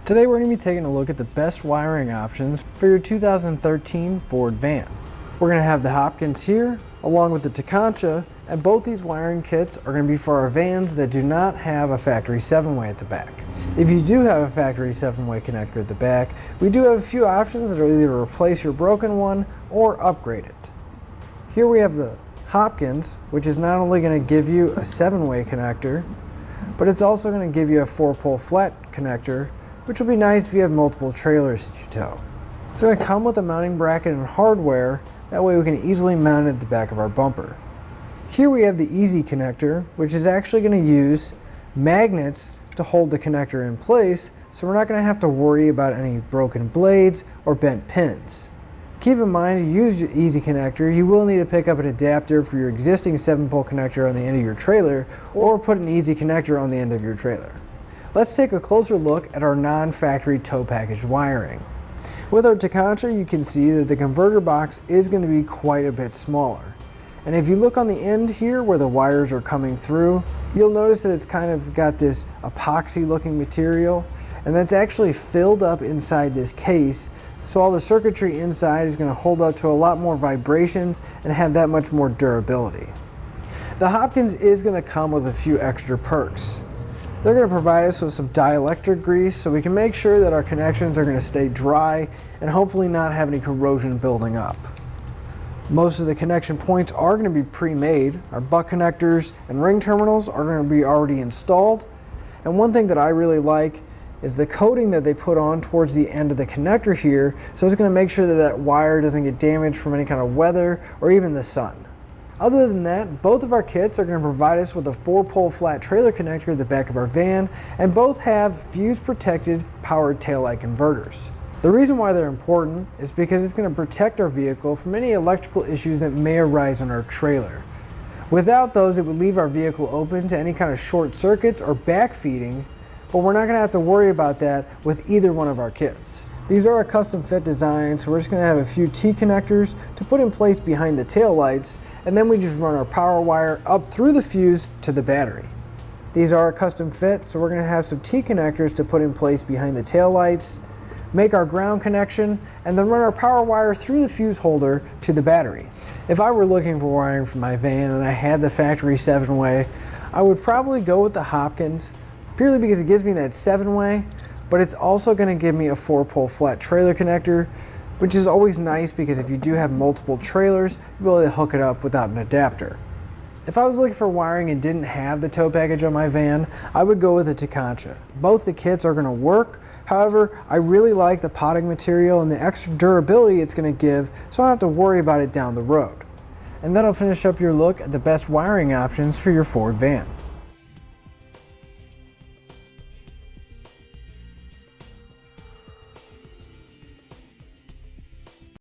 Today we're going to be taking a look at the best wiring options for your 2013 Ford van. We're going to have the Hopkins here along with the Tekonsha, and both these wiring kits are going to be for our vans that do not have a factory 7-way at the back. If you do have a factory 7-way connector at the back, we do have a few options that will either replace your broken one or upgrade it. Here we have the Hopkins, which is not only going to give you a 7-way connector, but it's also going to give you a 4-pole flat connector, which will be nice if you have multiple trailers that you tow. It's going to come with a mounting bracket and hardware, that way we can easily mount it at the back of our bumper. Here we have the easy connector, which is actually going to use magnets to hold the connector in place, so we're not going to have to worry about any broken blades or bent pins. Keep in mind, to use your easy connector, you will need to pick up an adapter for your existing 7-pole connector on the end of your trailer, or put an easy connector on the end of your trailer. Let's take a closer look at our non-factory tow package wiring. With our Tekonsha, you can see that the converter box is going to be quite a bit smaller. And if you look on the end here where the wires are coming through, you'll notice that it's kind of got this epoxy looking material, and that's actually filled up inside this case, so all the circuitry inside is going to hold up to a lot more vibrations and have that much more durability. The Hopkins is going to come with a few extra perks. They're going to provide us with some dielectric grease so we can make sure that our connections are going to stay dry and hopefully not have any corrosion building up. Most of the connection points are going to be pre-made. Our butt connectors and ring terminals are going to be already installed. And one thing that I really like is the coating that they put on towards the end of the connector here, so it's going to make sure that that wire doesn't get damaged from any kind of weather or even the sun. Other than that, both of our kits are going to provide us with a 4-pole flat trailer connector at the back of our van, and both have fuse protected powered taillight converters. The reason why they're important is because it's going to protect our vehicle from any electrical issues that may arise on our trailer. Without those, it would leave our vehicle open to any kind of short circuits or backfeeding, but we're not going to have to worry about that with either one of our kits. These are a custom fit design, so we're just going to have a few T connectors to put in place behind the tail lights, and then we just run our power wire up through the fuse to the battery. These are a custom fit, so we're going to have some T connectors to put in place behind the tail lights, make our ground connection, and then run our power wire through the fuse holder to the battery. If I were looking for wiring for my van and I had the factory 7-way, I would probably go with the Hopkins, purely because it gives me that 7-way, but it's also going to give me a 4-pole flat trailer connector, which is always nice because if you do have multiple trailers, you'll be able to hook it up without an adapter. If I was looking for wiring and didn't have the tow package on my van, I would go with the Tekonsha. Both the kits are going to work. However, I really like the potting material and the extra durability it's going to give, so I don't have to worry about it down the road. And that'll finish up your look at the best wiring options for your Ford van.